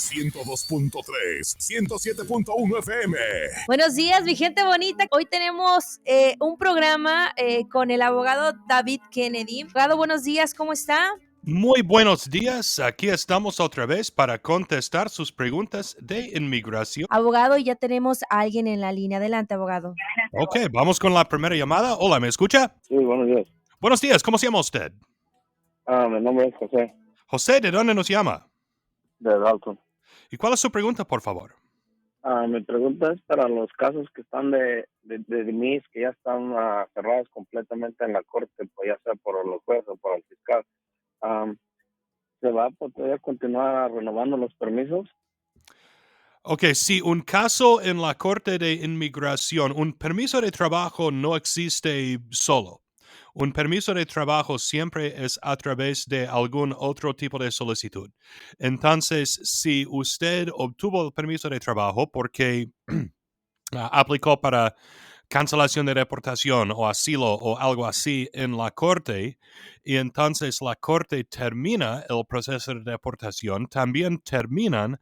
102.3, 107.1 FM. Buenos días, mi gente bonita. Hoy tenemos un programa con el abogado David Kennedy. Abogado, buenos días, ¿cómo está? Muy buenos días, aquí estamos otra vez para contestar sus preguntas de inmigración. Abogado, ya tenemos a alguien en la línea. Adelante, abogado. Ok, vamos con la primera llamada. Hola, ¿me escucha? Sí, buenos días. Buenos días, ¿cómo se llama usted? Mi nombre es José, José, ¿de dónde nos llama? de Dalton. ¿Y cuál es su pregunta, por favor? Mi pregunta es para los casos que están de DMIs, que ya están cerrados completamente en la corte, pues ya sea por los jueces o por el fiscal. ¿Se va a poder continuar renovando los permisos? Ok, si un caso en la Corte de Inmigración, un permiso de trabajo no existe solo. Un permiso de trabajo siempre es a través de algún otro tipo de solicitud. Entonces, si usted obtuvo el permiso de trabajo porque aplicó para cancelación de deportación o asilo o algo así en la corte, y entonces la corte termina el proceso de deportación, también terminan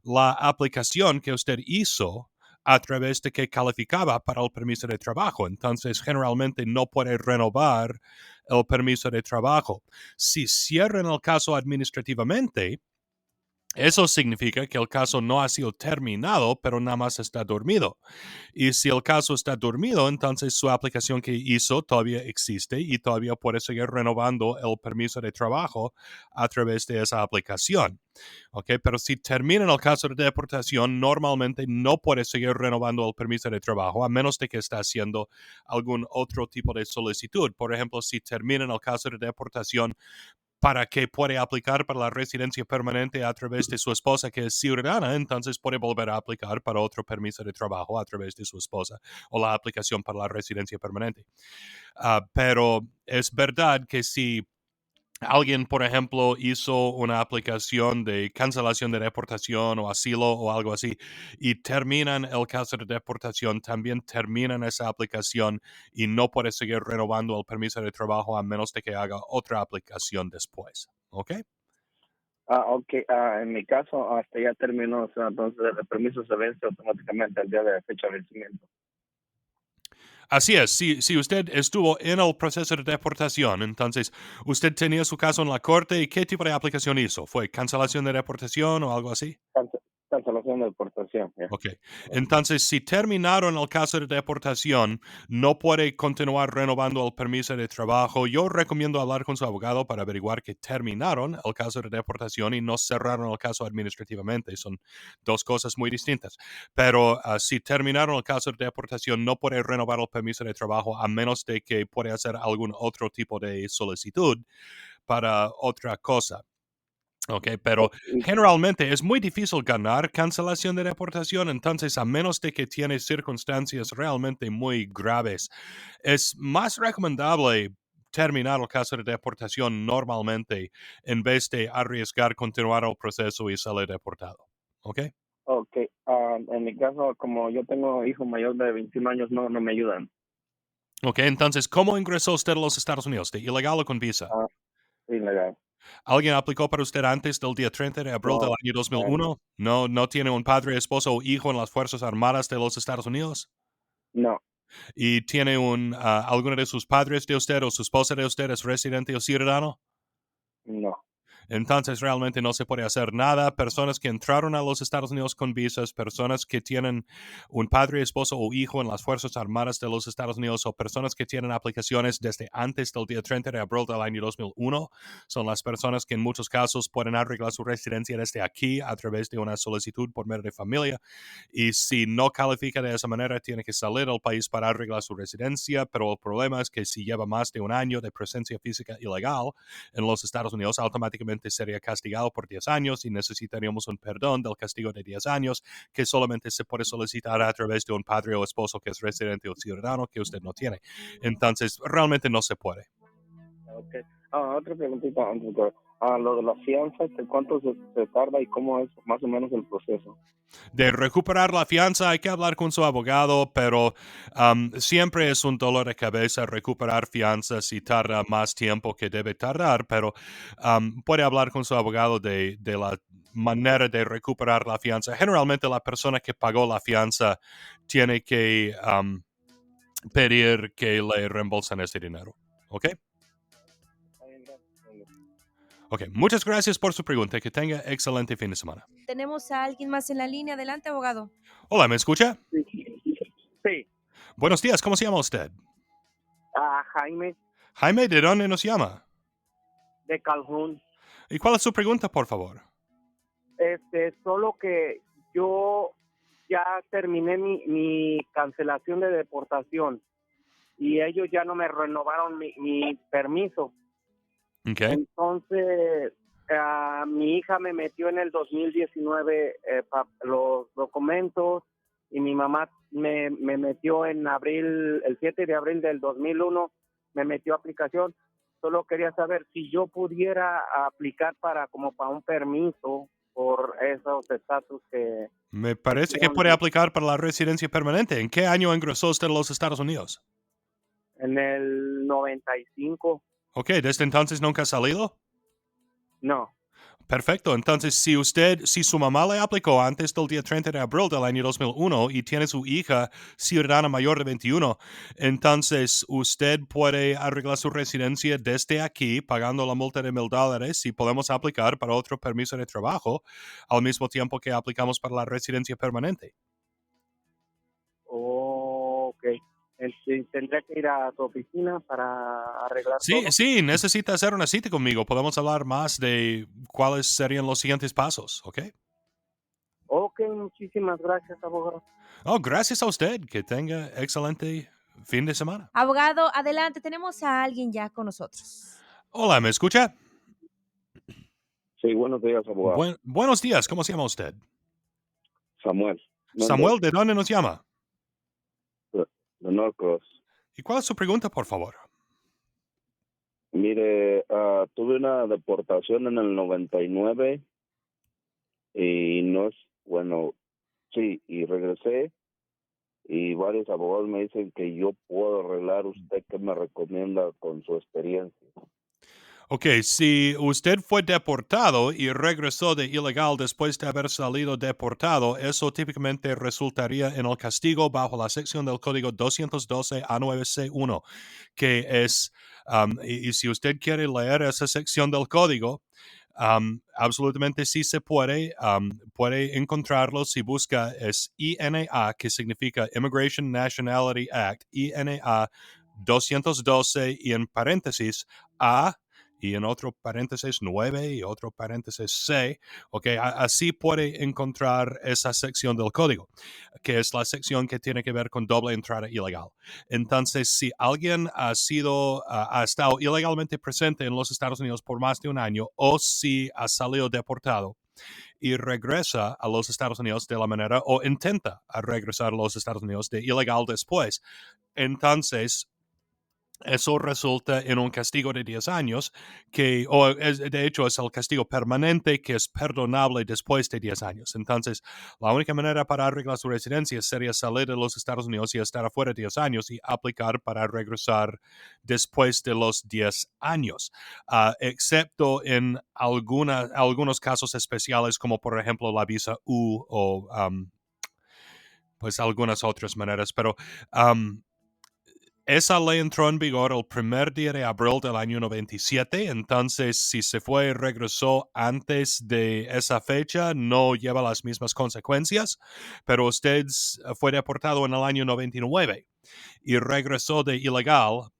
la aplicación que usted hizo a través de que calificaba para el permiso de trabajo. Entonces, generalmente no puede renovar el permiso de trabajo. Si cierran el caso administrativamente, eso significa que el caso no ha sido terminado, pero nada más está dormido. Y si el caso está dormido, entonces su aplicación que hizo todavía existe y todavía puede seguir renovando el permiso de trabajo a través de esa aplicación. Okay, pero si termina el caso de deportación, normalmente no puede seguir renovando el permiso de trabajo a menos de que esté haciendo algún otro tipo de solicitud. Por ejemplo, si termina el caso de deportación para que pueda aplicar para la residencia permanente a través de su esposa que es ciudadana, entonces puede volver a aplicar para otro permiso de trabajo a través de su esposa o la aplicación para la residencia permanente. Pero es verdad que si alguien, por ejemplo, hizo una aplicación de cancelación de deportación o asilo o algo así y terminan el caso de deportación, también terminan esa aplicación y no puede seguir renovando el permiso de trabajo a menos de que haga otra aplicación después. ¿Ok? Ok. En mi caso, hasta ya terminó, o sea, entonces el permiso se vence automáticamente al día de fecha de vencimiento. Así es, si usted estuvo en el proceso de deportación, entonces usted tenía su caso en la corte y ¿qué tipo de aplicación hizo? ¿Fue cancelación de deportación o algo así? Cancelación de deportación. Ya. Ok, entonces si terminaron el caso de deportación, no puede continuar renovando el permiso de trabajo. Yo recomiendo hablar con su abogado para averiguar que terminaron el caso de deportación y no cerraron el caso administrativamente. Son dos cosas muy distintas. Pero si terminaron el caso de deportación, no puede renovar el permiso de trabajo a menos de que pueda hacer algún otro tipo de solicitud para otra cosa. Ok, pero generalmente es muy difícil ganar cancelación de deportación, entonces a menos de que tiene circunstancias realmente muy graves, es más recomendable terminar el caso de deportación normalmente en vez de arriesgar continuar el proceso y salir deportado. ¿Ok? Ok. En mi caso, como yo tengo hijo mayor de 21 años, no me ayudan. Ok, entonces, ¿cómo ingresó usted a los Estados Unidos? ¿De ilegal o con visa? Ilegal. ¿Alguien aplicó para usted antes del día 30 de abril del No, año 2001? ¿No tiene un padre, esposo o hijo en las Fuerzas Armadas de los Estados Unidos? no, ¿Y tiene alguno de sus padres de usted o su esposa de usted es residente o ciudadano? no. Entonces realmente no se puede hacer nada. Personas que entraron a los Estados Unidos con visas, personas que tienen un padre, esposo o hijo en las Fuerzas Armadas de los Estados Unidos o personas que tienen aplicaciones desde antes del día 30 de abril del año 2001, son las personas que en muchos casos pueden arreglar su residencia desde aquí a través de una solicitud por medio de familia. Y si no califica de esa manera, tiene que salir del país para arreglar su residencia. Pero el problema es que si lleva más de un año de presencia física ilegal en los Estados Unidos, automáticamente sería castigado por 10 años y necesitaríamos un perdón del castigo de 10 años que solamente se puede solicitar a través de un padre o esposo que es residente o ciudadano que usted no tiene. Entonces, realmente no se puede. Ok. Otra preguntita, doctor. Lo de la fianza, ¿cuánto se tarda y cómo es más o menos el proceso? De recuperar la fianza hay que hablar con su abogado, pero siempre es un dolor de cabeza recuperar fianzas y tarda más tiempo que debe tardar, pero puede hablar con su abogado de la manera de recuperar la fianza. Generalmente la persona que pagó la fianza tiene que pedir que le reembolsen ese dinero. ¿Ok? Ok, muchas gracias por su pregunta. Que tenga excelente fin de semana. Tenemos a alguien más en la línea. Adelante, abogado. Hola, ¿me escucha? Sí. Buenos días, ¿cómo se llama usted? Jaime Jaime, ¿de dónde nos llama? de Calhoun. ¿Y cuál es su pregunta, por favor? Solo que yo ya terminé mi cancelación de deportación y ellos ya no me renovaron mi permiso. Ok. Entonces, mi hija me metió en el 2019 los documentos y mi mamá me metió en abril, el 7 de abril del 2001, me metió aplicación. Solo quería saber si yo pudiera aplicar para un permiso por esos estatus que... Me parece que puede aplicar para la residencia permanente. ¿En qué año ingresó usted a los Estados Unidos? En el 95, Ok, ¿desde entonces nunca ha salido? no. Perfecto. Entonces, si su mamá le aplicó antes del día 30 de abril del año 2001 y tiene su hija ciudadana mayor de 21, entonces usted puede arreglar su residencia desde aquí pagando la multa de $1,000 y podemos aplicar para otro permiso de trabajo al mismo tiempo que aplicamos para la residencia permanente. Ok. Tendría que ir a tu oficina para arreglar todo. Sí, necesita hacer una cita conmigo. Podemos hablar más de cuáles serían los siguientes pasos, ¿ok? Ok, muchísimas gracias, abogado. Oh, gracias a usted. Que tenga excelente fin de semana. Abogado, adelante. Tenemos a alguien ya con nosotros. Hola, ¿me escucha? Sí, buenos días, abogado. Buenos días, ¿cómo se llama usted? Samuel. Samuel, ¿de dónde nos llama? De Norcross. ¿Y cuál es su pregunta, por favor? Mire, tuve una deportación en el 99 y no es, bueno, sí, y regresé y varios abogados me dicen que yo puedo arreglar. ¿Usted qué me recomienda con su experiencia? Ok, si usted fue deportado y regresó de ilegal después de haber salido deportado, eso típicamente resultaría en el castigo bajo la sección del Código 212 A9C1, que es, y si usted quiere leer esa sección del código, absolutamente sí se puede, puede encontrarlo si busca, es INA, que significa Immigration Nationality Act, INA 212 y en paréntesis A y en otro paréntesis 9 y otro paréntesis C, ok, así puede encontrar esa sección del código, que es la sección que tiene que ver con doble entrada ilegal. Entonces, si alguien ha estado ilegalmente presente en los Estados Unidos por más de un año o si ha salido deportado y regresa a los Estados Unidos de la manera o intenta a regresar a los Estados Unidos de ilegal después, entonces eso resulta en un castigo de 10 años, de hecho es el castigo permanente que es perdonable después de 10 años. Entonces, la única manera para arreglar su residencia sería salir de los Estados Unidos y estar afuera 10 años y aplicar para regresar después de los 10 años, excepto en algunos casos especiales como por ejemplo la visa U o pues algunas otras maneras, pero... esa ley entró en vigor el primer día de abril del año 97, entonces si se fue y regresó antes de esa fecha no lleva las mismas consecuencias, pero usted fue deportado en el año 99 y regresó de ilegal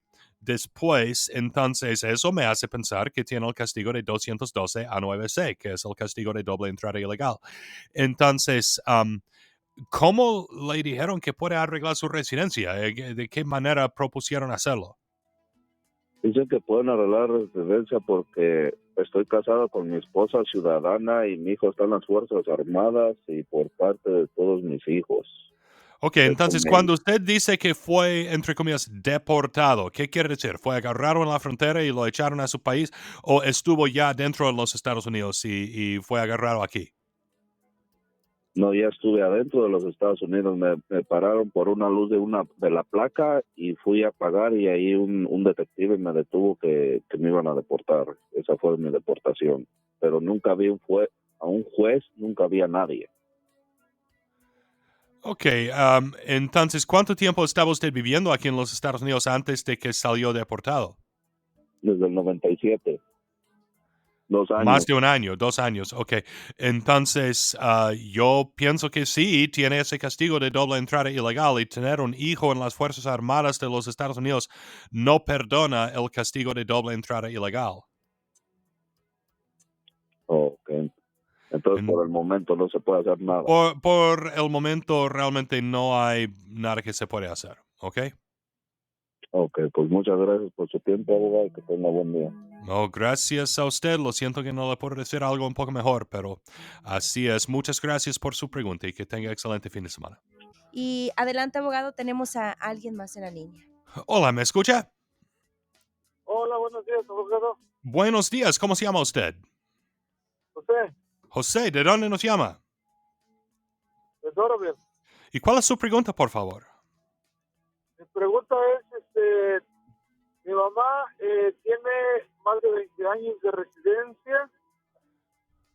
después, entonces eso me hace pensar que tiene el castigo de 212 A9C, que es el castigo de doble entrada ilegal. Entonces, ¿cómo le dijeron que puede arreglar su residencia? ¿De qué manera propusieron hacerlo? Dicen que pueden arreglar residencia porque estoy casado con mi esposa ciudadana y mi hijo está en las Fuerzas Armadas y por parte de todos mis hijos. Ok, entonces cuando usted dice que fue, entre comillas, deportado, ¿qué quiere decir? ¿Fue agarrado en la frontera y lo echaron a su país o estuvo ya dentro de los Estados Unidos y fue agarrado aquí? No, ya estuve adentro de los Estados Unidos. Me pararon por una luz de la placa y fui a pagar y ahí un detective me detuvo que me iban a deportar. Esa fue mi deportación. Pero nunca vi a un juez, nunca había nadie. Ok, entonces, ¿cuánto tiempo estaba usted viviendo aquí en los Estados Unidos antes de que salió deportado? Desde el 97, 2 años. Más de un año, 2 años, ok. Entonces, yo pienso que sí, tiene ese castigo de doble entrada ilegal y tener un hijo en las Fuerzas Armadas de los Estados Unidos no perdona el castigo de doble entrada ilegal. Ok. Entonces, por el momento no se puede hacer nada. Por el momento realmente no hay nada que se puede hacer, ¿ok? Ok, pues muchas gracias por su tiempo, abogado, y que tenga buen día. No, gracias a usted. Lo siento que no le puedo decir algo un poco mejor, pero así es. Muchas gracias por su pregunta y que tenga excelente fin de semana. Y adelante, abogado, tenemos a alguien más en la línea. Hola, ¿me escucha? Hola, buenos días, abogado. Buenos días, ¿cómo se llama usted? José, José, ¿de dónde nos llama? de Doroville. ¿Y cuál es su pregunta, por favor? Mi pregunta es, mi mamá tiene más de 20 años de residencia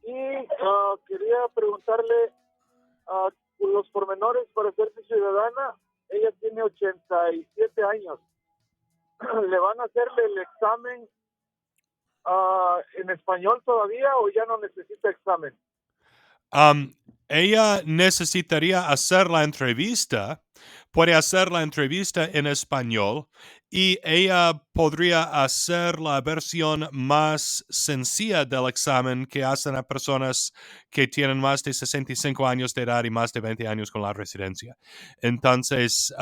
y quería preguntarle por los pormenores para hacerse ciudadana. Ella tiene 87 años. ¿Le van a hacerle el examen en español todavía o ya no necesita examen? Ella necesitaría hacer la entrevista, puede hacer la entrevista en español y ella podría hacer la versión más sencilla del examen que hacen a personas que tienen más de 65 años de edad y más de 20 años con la residencia. Entonces,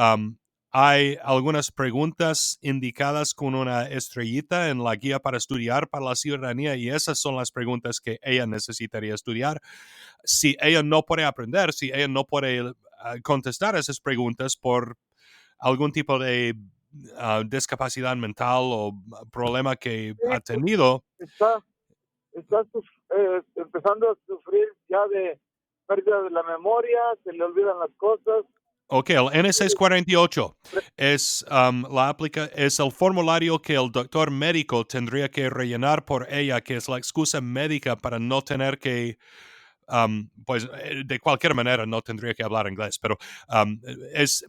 hay algunas preguntas indicadas con una estrellita en la guía para estudiar para la ciudadanía y esas son las preguntas que ella necesitaría estudiar. Si ella no puede aprender, si ella no puede contestar esas preguntas por algún tipo de discapacidad mental o problema que ha tenido. Está empezando a sufrir ya de pérdida de la memoria, se le olvidan las cosas. Ok, el N648 es, es el formulario que el doctor médico tendría que rellenar por ella, que es la excusa médica para no tener que pues de cualquier manera no tendría que hablar inglés, pero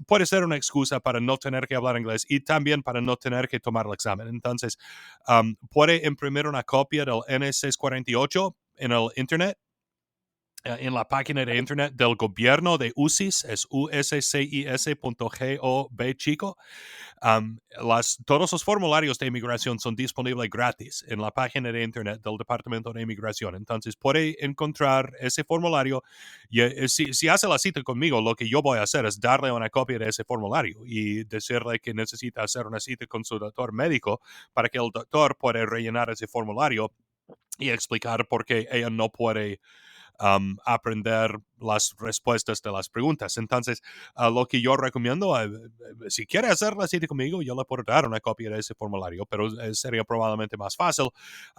puede ser una excusa para no tener que hablar inglés y también para no tener que tomar el examen. Entonces, puede imprimir una copia del N648 en el internet, en la página de internet del gobierno de UCIS, es uscis.gov chico. Todos los formularios de inmigración son disponibles gratis en la página de internet del Departamento de Inmigración. Entonces puede encontrar ese formulario y si hace la cita conmigo, lo que yo voy a hacer es darle una copia de ese formulario y decirle que necesita hacer una cita con su doctor médico para que el doctor pueda rellenar ese formulario y explicar por qué ella no puede aprender las respuestas de las preguntas. Entonces, lo que yo recomiendo, si quiere hacer la cita conmigo, yo le puedo dar una copia de ese formulario, pero sería probablemente más fácil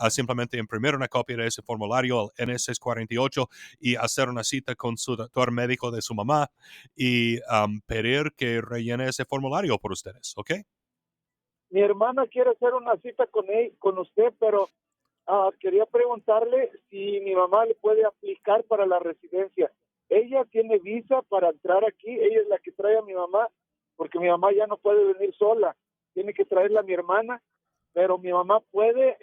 simplemente imprimir una copia de ese formulario, el N648, y hacer una cita con su doctor médico de su mamá y pedir que rellene ese formulario por ustedes, ¿ok? Mi hermana quiere hacer una cita con usted, pero quería preguntarle si mi mamá le puede aplicar para la residencia. Ella tiene visa para entrar aquí, ella es la que trae a mi mamá, porque mi mamá ya no puede venir sola, tiene que traerla a mi hermana, pero mi mamá puede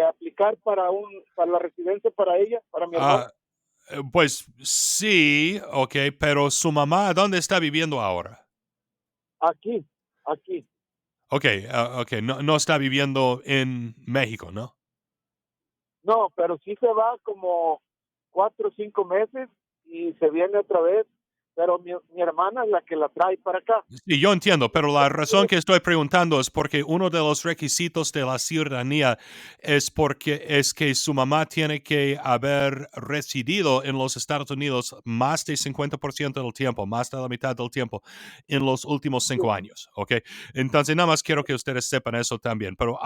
aplicar para la residencia para ella, para mi hermana. Pues sí, ok, pero su mamá, ¿dónde está viviendo ahora? Aquí. Ok, no está viviendo en México, ¿no? No, pero sí se va como 4 o 5 meses y se viene otra vez, pero mi hermana es la que la trae para acá. Sí, yo entiendo, pero la razón que estoy preguntando es porque uno de los requisitos de la ciudadanía es que su mamá tiene que haber residido en los Estados Unidos más del 50% del tiempo, más de la mitad del tiempo en los últimos 5 años, ¿ok? Entonces, nada más quiero que ustedes sepan eso también, pero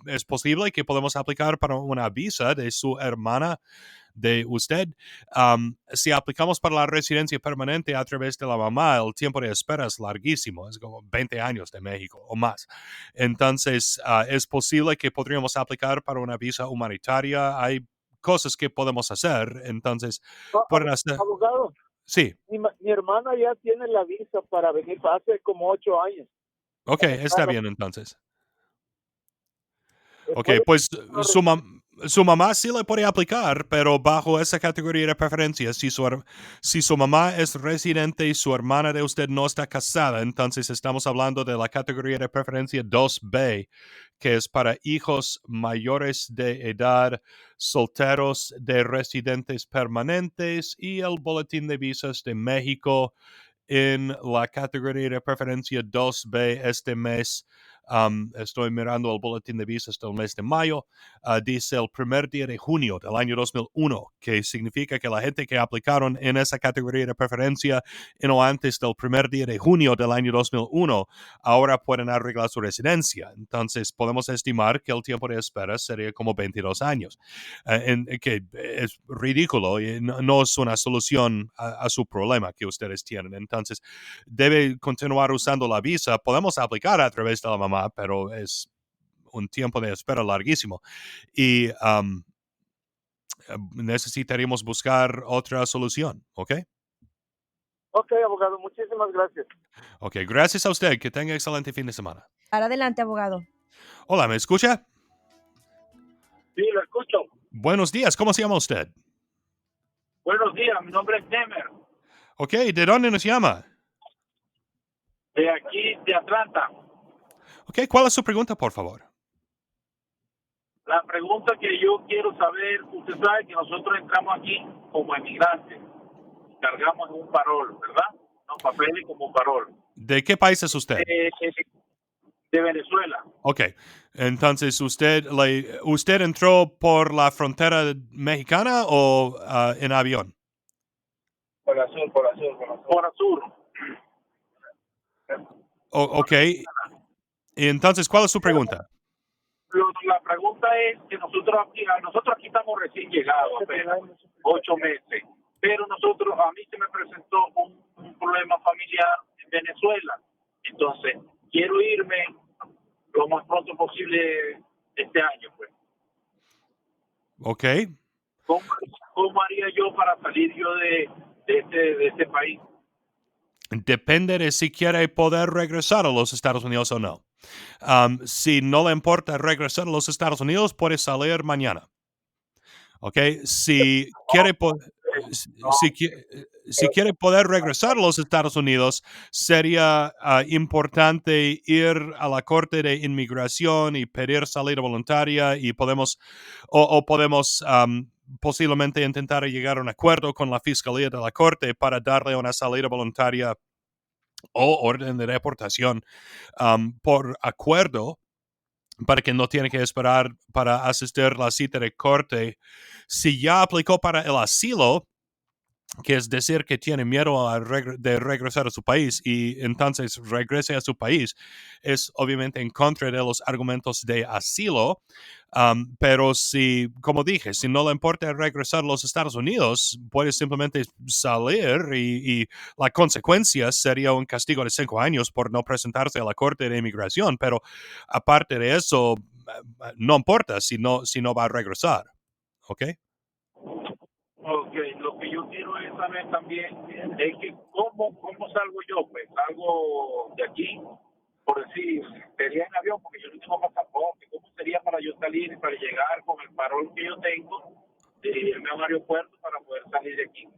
es posible que podemos aplicar para una visa de su hermana de usted. Si aplicamos para la residencia permanente a través de la mamá, el tiempo de espera es larguísimo, es como 20 años de México o más. Entonces, es posible que podríamos aplicar para una visa humanitaria. Hay cosas que podemos hacer. Entonces, No, pueden hacer... abogado, Sí, mi hermana ya tiene la visa para venir hace como 8 años. ok, está bien entonces. Ok, ¿Puede- pues su mamá sí le puede aplicar, pero bajo esa categoría de preferencia. Si su mamá es residente y su hermana de usted no está casada, entonces estamos hablando de la categoría de preferencia 2B, que es para hijos mayores de edad, solteros de residentes permanentes, y el boletín de visas de México en la categoría de preferencia 2B este mes. Estoy mirando el boletín de visas del mes de mayo. Dice el primer día de junio del año 2001, que significa que la gente que aplicaron en esa categoría de preferencia en o antes del primer día de junio del año 2001 ahora pueden arreglar su residencia. Entonces podemos estimar que el tiempo de espera sería como 22 años, que es ridículo y no es una solución a su problema que ustedes tienen. Entonces debe continuar usando la visa. Podemos aplicar a través de la mamá, pero es un tiempo de espera larguísimo. Y necesitaríamos buscar otra solución, ¿ok? Ok, abogado, muchísimas gracias. Ok, gracias a usted. Que tenga excelente fin de semana. Para adelante, abogado. Hola, ¿me escucha? Sí, lo escucho. Buenos días, ¿cómo se llama usted? Buenos días, mi nombre es Nemer, Ok, ¿de dónde nos llama? de aquí, de Atlanta. Ok, ¿cuál es su pregunta, por favor? La pregunta que yo quiero saber, usted sabe que nosotros entramos aquí como emigrantes, cargamos un parol, ¿verdad? No, papeles como parol. ¿De qué país es usted? De Venezuela. Ok, entonces usted entró por la frontera mexicana o en avión? Por azul, por azul, por azul. Por azul. Ok, y entonces, ¿cuál es su pregunta? La pregunta es que nosotros aquí estamos recién llegados, apenas 8 meses, pero a mí se me presentó un problema familiar en Venezuela, entonces quiero irme lo más pronto posible este año, pues. Ok, ¿Cómo haría yo para salir yo de este país? depende de si quiere poder regresar a los Estados Unidos o no. Si no le importa regresar a los Estados Unidos, puede salir mañana. Ok, si quiere poder regresar a los Estados Unidos, sería importante ir a la Corte de Inmigración y pedir salida voluntaria, y podemos posiblemente intentar llegar a un acuerdo con la Fiscalía de la Corte para darle una salida voluntaria o orden de deportación por acuerdo, para que no tiene que esperar para asistir a la cita de corte. Si ya aplicó para el asilo, que es decir que tiene miedo de regresar a su país y entonces regrese a su país, es obviamente en contra de los argumentos de asilo. Pero si, como dije, si no le importa regresar a los Estados Unidos, puede simplemente salir, y la consecuencia sería un castigo de 5 años por no presentarse a la Corte de Inmigración. Pero aparte de eso, no importa si no va a regresar. ¿Ok? Ok, lo que yo quiero es saber también es que cómo salgo yo, pues salgo de aquí, por decir, sería en avión porque yo no tengo pasaporte. ¿Cómo sería para yo salir y para llegar con el parol que yo tengo, irme a un aeropuerto para poder salir de aquí?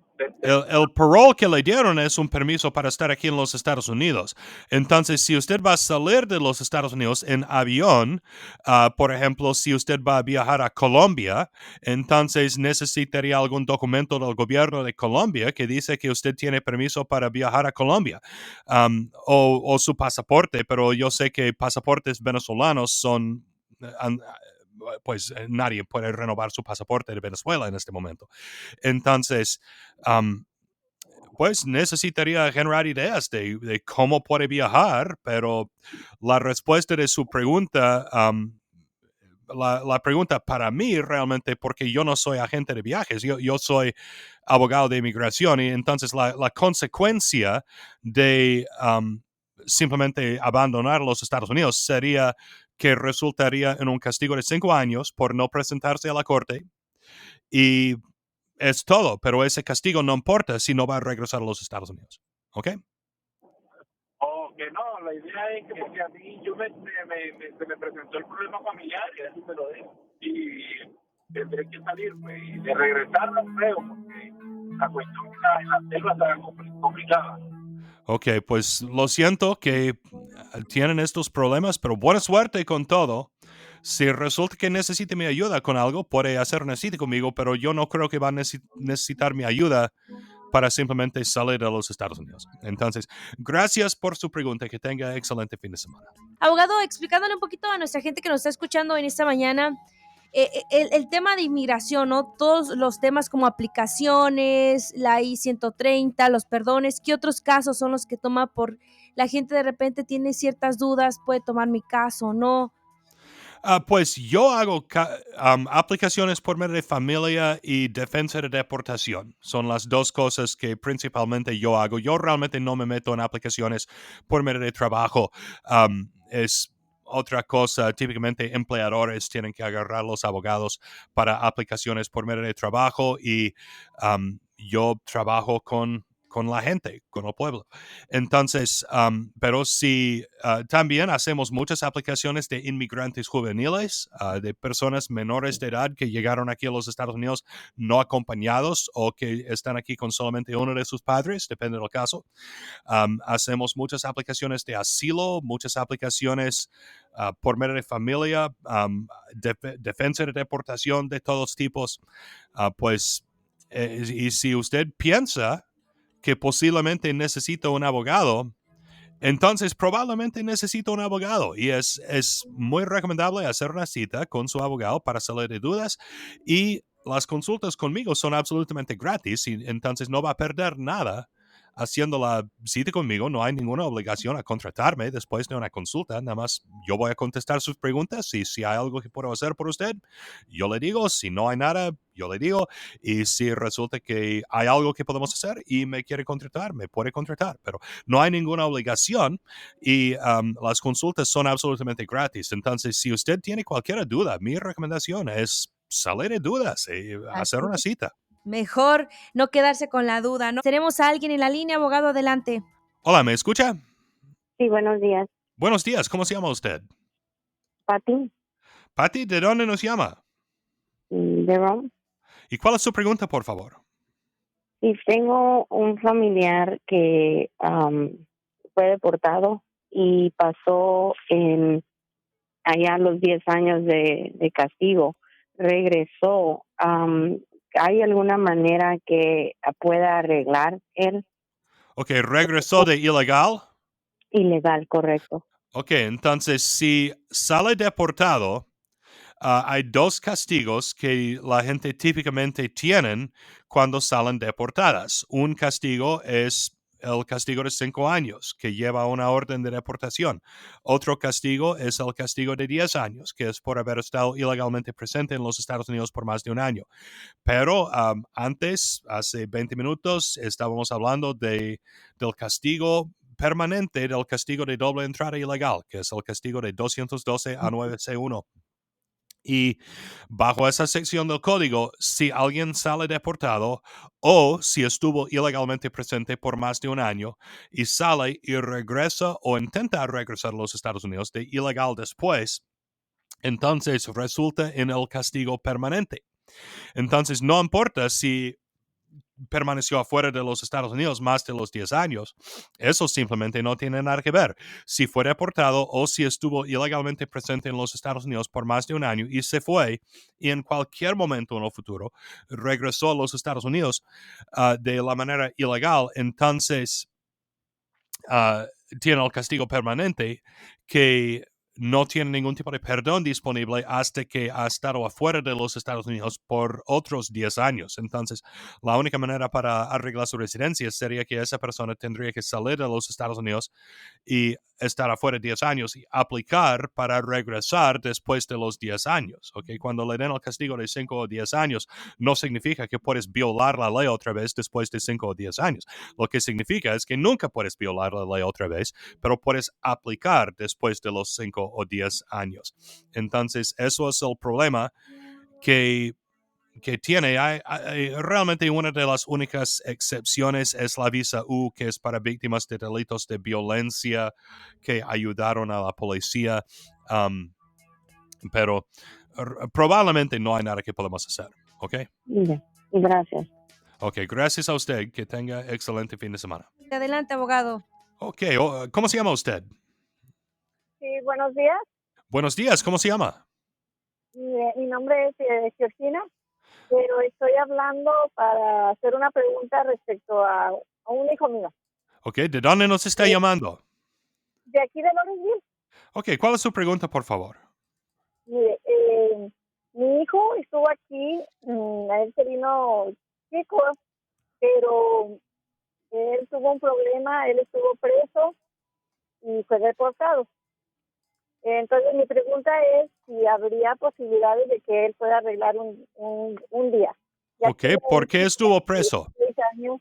El parole que le dieron es un permiso para estar aquí en los Estados Unidos. Entonces, si usted va a salir de los Estados Unidos en avión, por ejemplo, si usted va a viajar a Colombia, entonces necesitaría algún documento del gobierno de Colombia que dice que usted tiene permiso para viajar a Colombia, o su pasaporte, pero yo sé que pasaportes venezolanos son... pues nadie puede renovar su pasaporte de Venezuela en este momento. Entonces, pues necesitaría generar ideas de cómo puede viajar, pero la respuesta de su pregunta, la pregunta para mí realmente, porque yo no soy agente de viajes, yo soy abogado de inmigración, y entonces la consecuencia de simplemente abandonar los Estados Unidos sería que resultaría en un castigo de 5 años por no presentarse a la corte, y es todo, pero ese castigo no importa si no va a regresar a los Estados Unidos. ¿Ok? Oh, que no, la idea es que a mí se me presentó el problema familiar y así me lo dejo. Y tendré que salir, pues, y de regresar no creo, porque la cuestión en la selva está complicada. Ok, pues lo siento que tienen estos problemas, pero buena suerte con todo. Si resulta que necesite mi ayuda con algo, puede hacer una cita conmigo, pero yo no creo que va a necesitar mi ayuda para simplemente salir de los Estados Unidos. Entonces, gracias por su pregunta. Que tenga excelente fin de semana. Abogado, explicándole un poquito a nuestra gente que nos está escuchando en esta mañana, el tema de inmigración, ¿no? Todos los temas como aplicaciones, la I-130, los perdones, ¿qué otros casos son los que toma por la gente de repente tiene ciertas dudas, puede tomar mi caso, ¿no? Pues yo hago aplicaciones por medio de familia y defensa de deportación. Son las dos cosas que principalmente yo hago. Yo realmente no me meto en aplicaciones por medio de trabajo. Es otra cosa. Típicamente empleadores tienen que agarrar a los abogados para aplicaciones por medio de trabajo y yo trabajo con la gente, con el pueblo. Entonces, pero sí, también hacemos muchas aplicaciones de inmigrantes juveniles, de personas menores de edad que llegaron aquí a los Estados Unidos no acompañados o que están aquí con solamente uno de sus padres, depende del caso. Hacemos muchas aplicaciones de asilo, muchas aplicaciones por medio de familia, defensa de deportación de todos tipos. Pues, y si usted piensa que posiblemente necesita un abogado, entonces probablemente necesita un abogado y es muy recomendable hacer una cita con su abogado para salir de dudas y las consultas conmigo son absolutamente gratis y entonces no va a perder nada haciendo la cita conmigo. No hay ninguna obligación a contratarme después de una consulta, nada más yo voy a contestar sus preguntas y si hay algo que puedo hacer por usted, yo le digo, si no hay nada, yo le digo, y si resulta que hay algo que podemos hacer y me quiere contratar, me puede contratar, pero no hay ninguna obligación y las consultas son absolutamente gratis. Entonces, si usted tiene cualquier duda, mi recomendación es salir de dudas y hacer una cita. Mejor no quedarse con la duda, ¿no? Tenemos a alguien en la línea, abogado, adelante. Hola, ¿me escucha? Sí, buenos días, Buenos días, ¿cómo se llama usted? Pati, Patty, ¿de dónde nos llama? de Rom. ¿Y cuál es su pregunta, por favor? Y tengo un familiar que fue deportado y pasó allá los 10 años de castigo. Regresó. ¿Hay alguna manera que pueda arreglar él? Ok, regresó de ilegal. Ilegal, correcto. Ok, entonces si sale deportado, hay dos castigos que la gente típicamente tienen cuando salen deportadas. Un castigo es el castigo de 5 años, que lleva una orden de deportación. Otro castigo es el castigo de 10 años, que es por haber estado ilegalmente presente en los Estados Unidos por más de un año. Pero antes, hace 20 minutos, estábamos hablando del castigo permanente, del castigo de doble entrada ilegal, que es el castigo de 212 a 9C1. Y bajo esa sección del código, si alguien sale deportado o si estuvo ilegalmente presente por más de un año y sale y regresa o intenta regresar a los Estados Unidos de ilegal después, entonces resulta en el castigo permanente. Entonces, no importa si permaneció afuera de los Estados Unidos más de los 10 años, eso simplemente no tiene nada que ver. Si fue deportado o si estuvo ilegalmente presente en los Estados Unidos por más de un año y se fue y en cualquier momento en el futuro regresó a los Estados Unidos de la manera ilegal, entonces tiene el castigo permanente que no tiene ningún tipo de perdón disponible hasta que ha estado afuera de los Estados Unidos por otros 10 años. Entonces, la única manera para arreglar su residencia sería que esa persona tendría que salir de los Estados Unidos y estar afuera 10 años y aplicar para regresar después de los 10 años. ¿Okay? Cuando le den el castigo de 5 o 10 años, no significa que puedes violar la ley otra vez después de 5 o 10 años. Lo que significa es que nunca puedes violar la ley otra vez, pero puedes aplicar después de los 5 o 10 años. Entonces, eso es el problema que que tiene. Realmente una de las únicas excepciones es la visa U, que es para víctimas de delitos de violencia que ayudaron a la policía. Pero probablemente no hay nada que podamos hacer. ¿Ok? Ya, gracias. Ok, gracias a usted. Que tenga excelente fin de semana. Adelante, abogado. Ok, ¿cómo se llama usted? Sí, buenos días. Buenos días, ¿cómo se llama? Mi nombre es Georgina, pero estoy hablando para hacer una pregunta respecto a un hijo mío. Ok, ¿de dónde nos está llamando? De aquí de Lawrenceville. Ok, ¿cuál es su pregunta, por favor? Mire, mi hijo estuvo aquí, a él se vino chico, pero él tuvo un problema, él estuvo preso y fue deportado. Entonces mi pregunta es si habría posibilidades de que él pueda arreglar un día. Ya Ok, que ¿por qué estuvo preso? 16 años.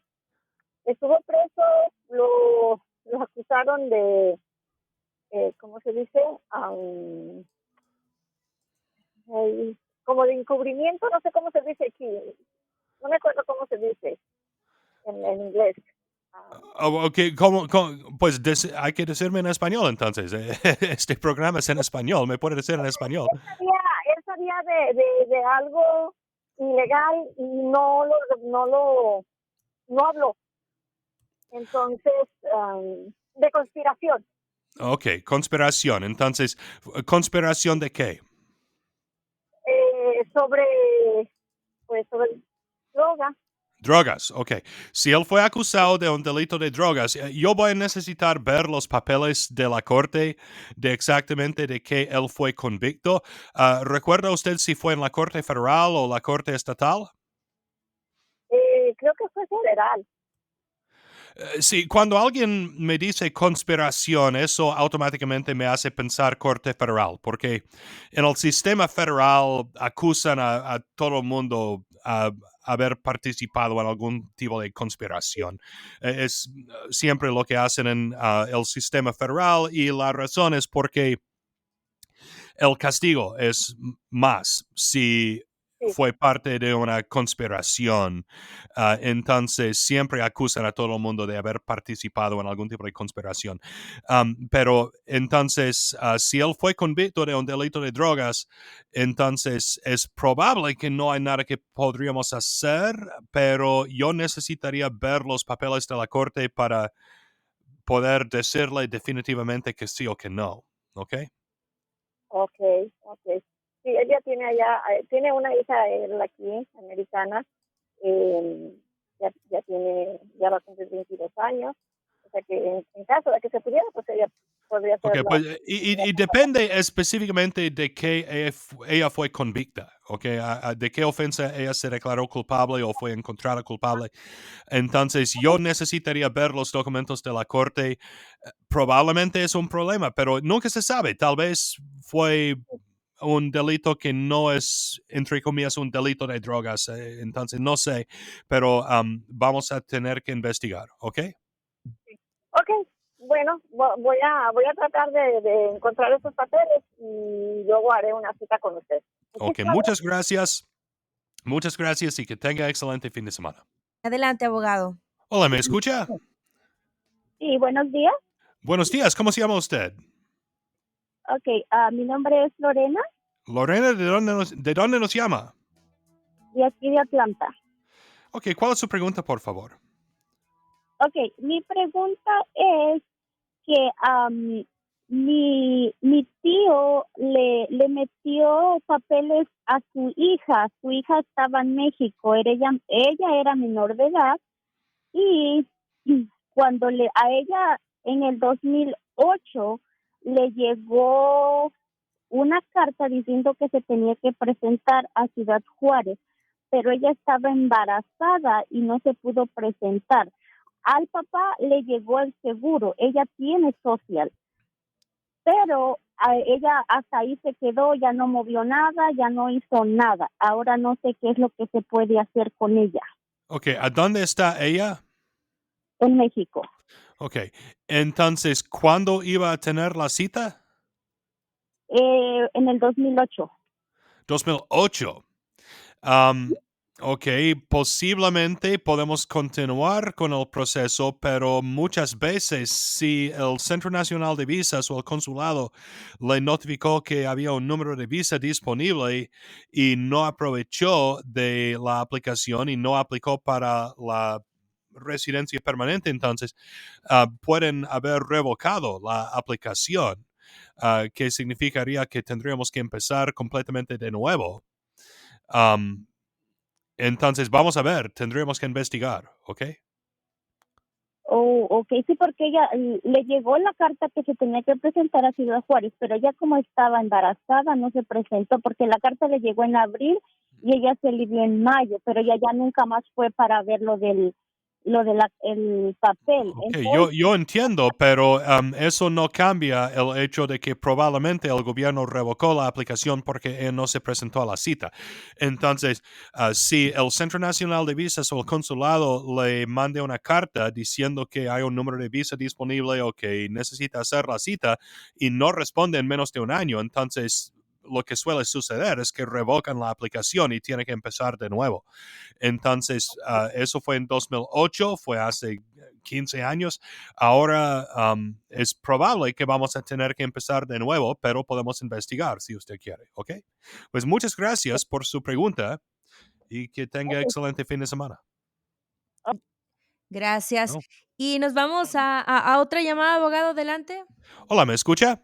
Estuvo preso, lo acusaron de, ¿cómo se dice? Como de encubrimiento, no sé cómo se dice aquí. No me acuerdo cómo se dice en inglés. Ok, pues hay que decirme en español entonces. Este programa es en español, ¿me puede decir en español? Él sabía de algo ilegal y no habló. Entonces, de conspiración. Ok, conspiración. Entonces, ¿conspiración de qué? Sobre droga. Drogas, ok. Si él fue acusado de un delito de drogas, yo voy a necesitar ver los papeles de la corte de exactamente de qué él fue convicto. ¿Recuerda usted si fue en la corte federal o la corte estatal? Creo que fue federal. Sí, cuando alguien me dice conspiración, eso automáticamente me hace pensar corte federal, porque en el sistema federal acusan a todo el mundo a haber participado en algún tipo de conspiración. Es siempre lo que hacen en el sistema federal y la razón es porque el castigo es más si fue parte de una conspiración. Entonces, siempre acusan a todo el mundo de haber participado en algún tipo de conspiración. Pero entonces, si él fue convicto de un delito de drogas, entonces es probable que no hay nada que podríamos hacer, pero yo necesitaría ver los papeles de la corte para poder decirle definitivamente que sí o que no. ¿Ok? Okay. Sí, ella tiene allá, tiene una hija él aquí, americana, ya va a cumplir 22 años, o sea que en caso de que se pudiera, pues ella podría Ok, hacerlo. pues, y depende específicamente de qué ella fue convicta, ok, de qué ofensa ella se declaró culpable o fue encontrada culpable. Entonces, yo necesitaría ver los documentos de la corte. Probablemente es un problema, pero nunca se sabe. Tal vez fue un delito que no es, entre comillas, un delito de drogas. Entonces, no sé, pero vamos a tener que investigar, ¿ok? Ok, bueno, voy a tratar de encontrar esos papeles y luego haré una cita con usted. Ok, muchas gracias. Muchas gracias y que tenga excelente fin de semana. Adelante, abogado. Hola, ¿me escucha? Sí, buenos días. Buenos días, ¿cómo se llama usted? Ok, mi nombre es Lorena, Lorena, de dónde nos llama? de aquí de Atlanta. Ok, ¿cuál es su pregunta, por favor? Ok, mi pregunta es que mi tío le metió papeles a su hija estaba en México, ella era menor de edad y cuando a ella en el 2008 le llegó una carta diciendo que se tenía que presentar a Ciudad Juárez, pero ella estaba embarazada y no se pudo presentar. Al papá le llegó el seguro, ella tiene social, pero ella hasta ahí se quedó, ya no movió nada, ya no hizo nada. Ahora no sé qué es lo que se puede hacer con ella Ok, ¿a dónde está ella? en México. Ok, entonces, ¿cuándo iba a tener la cita? En el 2008. 2008. Ok, posiblemente podemos continuar con el proceso, pero muchas veces si el Centro Nacional de Visas o el consulado le notificó que había un número de visa disponible y no aprovechó de la aplicación y no aplicó para la residencia permanente, entonces pueden haber revocado la aplicación, que significaría que tendríamos que empezar completamente de nuevo. Um, entonces, vamos a ver, tendremos que investigar, ¿ok? Oh, ok, sí, porque ella le llegó la carta que se tenía que presentar a Ciudad Juárez, pero ella como estaba embarazada no se presentó porque la carta le llegó en abril y ella se lidió en mayo, pero ella ya nunca más fue para ver el papel. Ok, Entonces, yo entiendo, pero eso no cambia el hecho de que probablemente el gobierno revocó la aplicación porque él no se presentó a la cita. Entonces, si el Centro Nacional de Visas o el consulado le mande una carta diciendo que hay un número de visa disponible o que necesita hacer la cita y no responde en menos de un año, entonces lo que suele suceder es que revocan la aplicación y tiene que empezar de nuevo. Entonces, eso fue en 2008, fue hace 15 años. Ahora es probable que vamos a tener que empezar de nuevo, pero podemos investigar si usted quiere, ¿ok? Pues muchas gracias por su pregunta y que tenga excelente fin de semana. Gracias. No. Y nos vamos a otra llamada, abogado, adelante. Hola, ¿me escucha?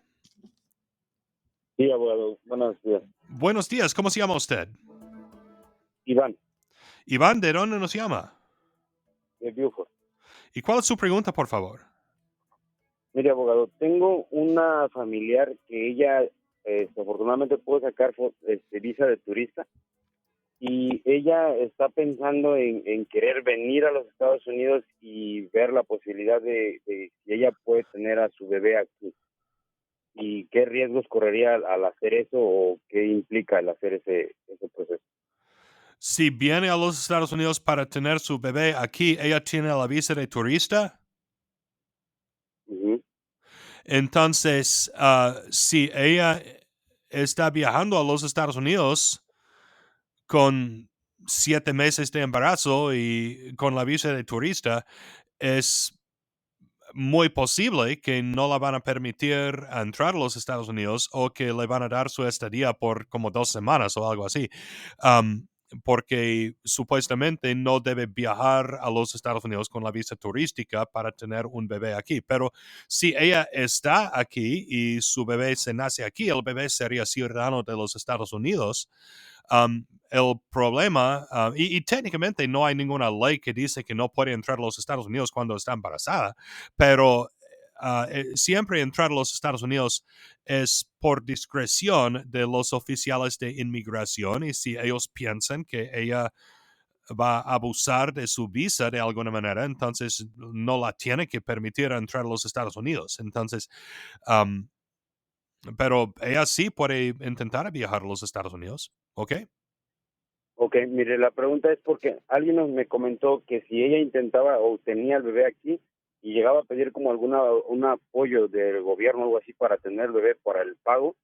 Sí, abogado. Buenos días. Buenos días, ¿cómo se llama usted? Iván, Iván, ¿de dónde nos llama? de Buford. ¿Y cuál es su pregunta, por favor? Mire, abogado, tengo una familiar que ella desafortunadamente pudo sacar visa de turista y ella está pensando en querer venir a los Estados Unidos y ver la posibilidad de si ella puede tener a su bebé aquí. ¿Y qué riesgos correría al hacer eso o qué implica el hacer ese proceso? Si viene a los Estados Unidos para tener su bebé aquí, ella tiene la visa de turista. Ujú. Entonces, si ella está viajando a los Estados Unidos con 7 meses de embarazo y con la visa de turista, es muy posible que no la van a permitir entrar a los Estados Unidos o que le van a dar su estadía por como 2 semanas o algo así. Porque supuestamente no debe viajar a los Estados Unidos con la visa turística para tener un bebé aquí. Pero si ella está aquí y su bebé se nace aquí, el bebé sería ciudadano de los Estados Unidos. El problema, y técnicamente no hay ninguna ley que dice que no puede entrar a los Estados Unidos cuando está embarazada, pero siempre entrar a los Estados Unidos es por discreción de los oficiales de inmigración y si ellos piensan que ella va a abusar de su visa de alguna manera, entonces no la tiene que permitir entrar a los Estados Unidos. Entonces, um, pero ella sí puede intentar viajar a los Estados Unidos, ¿ok? Ok, mire, la pregunta es porque alguien me comentó que si ella intentaba o tenía el bebé aquí y llegaba a pedir como un apoyo del gobierno o algo así para tener el bebé para el pago,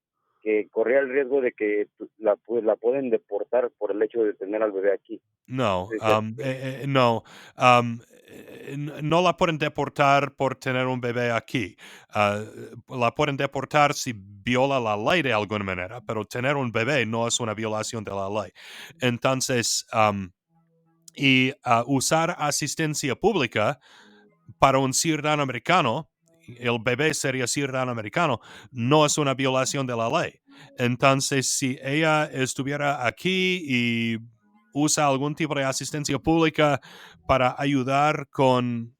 que corría el riesgo de que la pueden deportar por el hecho de tener al bebé aquí. No, Sí, sí. no. No la pueden deportar por tener un bebé aquí. Ah, la pueden deportar si viola la ley de alguna manera, pero tener un bebé no es una violación de la ley. Entonces, usar asistencia pública para un ciudadano americano, el bebé sería ciudadano americano, no es una violación de la ley. Entonces, si ella estuviera aquí y usa algún tipo de asistencia pública para ayudar con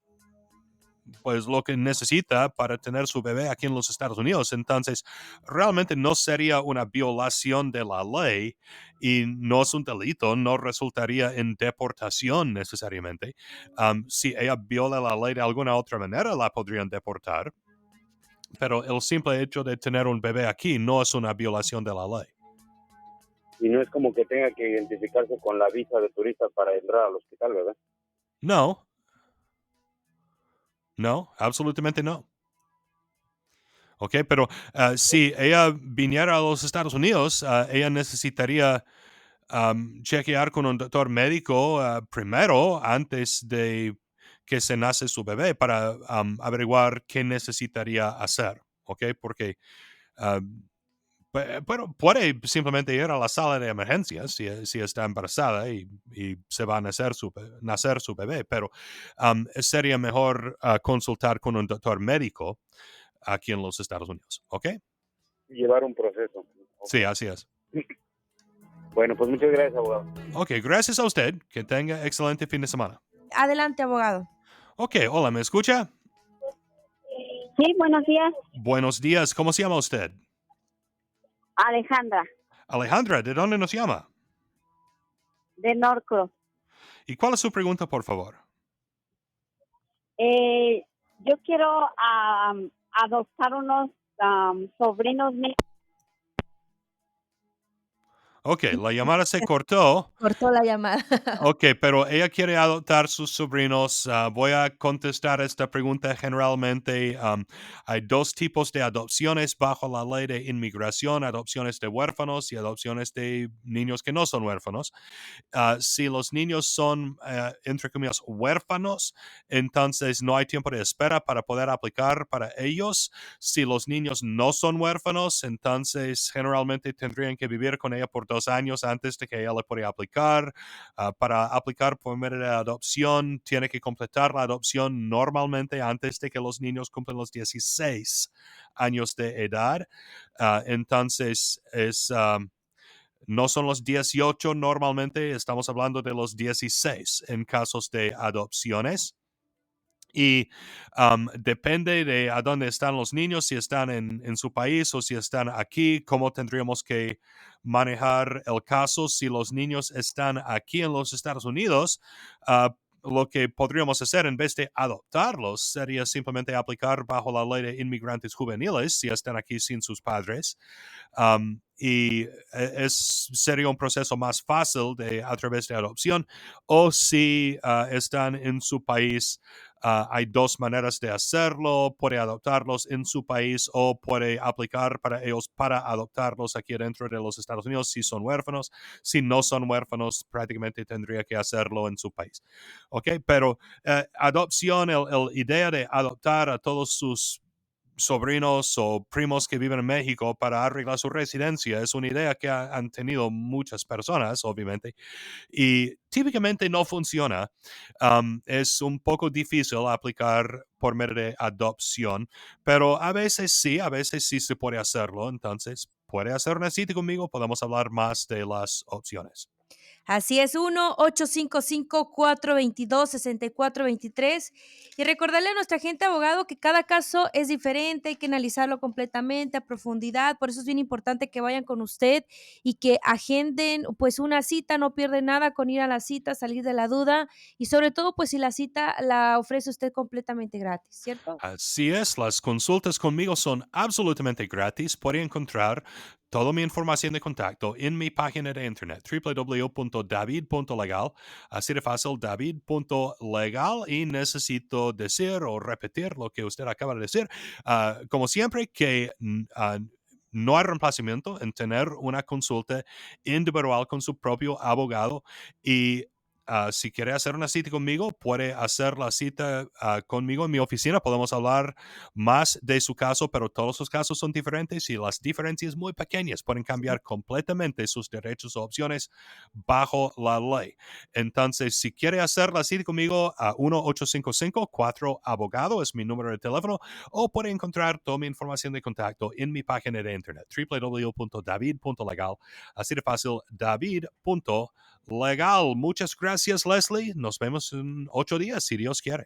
pues lo que necesita para tener su bebé aquí en los Estados Unidos. Entonces, realmente no sería una violación de la ley y no es un delito, no resultaría en deportación necesariamente. Si ella viola la ley de alguna otra manera, la podrían deportar, pero el simple hecho de tener un bebé aquí no es una violación de la ley. Y no es como que tenga que identificarse con la visa de turista para entrar al hospital, ¿verdad? No, no, absolutamente no. Ok, pero si ella viniera a los Estados Unidos, ella necesitaría chequear con un doctor médico primero antes de que se nace su bebé para averiguar qué necesitaría hacer, ¿ok? Porque pero puede simplemente ir a la sala de emergencias si está embarazada y se va a nacer su bebé, pero sería mejor consultar con un doctor médico aquí en los Estados Unidos, ¿ok? Llevar un proceso. Ok. Sí, así es. Bueno, pues muchas gracias, abogado. Ok, gracias a usted. Que tenga excelente fin de semana. Adelante, abogado. Ok, hola, ¿me escucha? Sí, buenos días, Buenos días, ¿cómo se llama usted? Alejandra, Alejandra, ¿de dónde nos llama? de Norcro. ¿Y cuál es su pregunta, por favor? Yo quiero adoptar unos sobrinos míos. Ok, la llamada se cortó. Cortó la llamada. Ok, pero ella quiere adoptar sus sobrinos. Voy a contestar esta pregunta generalmente. Hay dos tipos de adopciones bajo la ley de inmigración, adopciones de huérfanos y adopciones de niños que no son huérfanos. Si los niños son, entre comillas, huérfanos, entonces no hay tiempo de espera para poder aplicar para ellos. Si los niños no son huérfanos, entonces generalmente tendrían que vivir con ella por 2 años antes de que ella le pueda aplicar. Para aplicar por medio de adopción, tiene que completar la adopción normalmente antes de que los niños cumplan los 16 años de edad. Entonces, no son los 18 normalmente, estamos hablando de los 16 en casos de adopciones. Y depende de a dónde están los niños, si están en su país o si están aquí, cómo tendríamos que manejar el caso. Si los niños están aquí en los Estados Unidos, lo que podríamos hacer en vez de adoptarlos sería simplemente aplicar bajo la ley de inmigrantes juveniles si están aquí sin sus padres. Y sería un proceso más fácil a través de adopción. O si están en su país, hay dos maneras de hacerlo. Puede adoptarlos en su país o puede aplicar para ellos para adoptarlos aquí dentro de los Estados Unidos si son huérfanos. Si no son huérfanos, prácticamente tendría que hacerlo en su país. ¿Ok? Pero adopción, la idea de adoptar a todos sus sobrinos o primos que viven en México para arreglar su residencia es una idea que han tenido muchas personas, obviamente, y típicamente no funciona. Es un poco difícil aplicar por medio de adopción, pero a veces sí se puede hacerlo. Entonces, puede hacer una cita conmigo, podemos hablar más de las opciones. Así es, 1-855-422-6423. Y recordarle a nuestra gente abogado que cada caso es diferente, hay que analizarlo completamente a profundidad. Por eso es bien importante que vayan con usted y que agenden pues una cita, no pierden nada con ir a la cita, salir de la duda y sobre todo pues si la cita la ofrece usted completamente gratis, ¿cierto? Así es, las consultas conmigo son absolutamente gratis. Puede encontrar toda mi información de contacto en mi página de internet www.david.legal. Así de fácil, david.legal. Y necesito decir o repetir lo que usted acaba de decir. Como siempre, que no hay reemplazamiento en tener una consulta individual con su propio abogado y si quiere hacer una cita conmigo, puede hacer la cita conmigo en mi oficina. Podemos hablar más de su caso, pero todos los casos son diferentes y las diferencias muy pequeñas pueden cambiar completamente sus derechos o opciones bajo la ley. Entonces, si quiere hacer la cita conmigo, 1-855-4-abogado es mi número de teléfono, o puede encontrar toda mi información de contacto en mi página de internet www.david.legal. Así de fácil, david.legal. Muchas gracias, Leslie. Nos vemos en 8 días, si Dios quiere.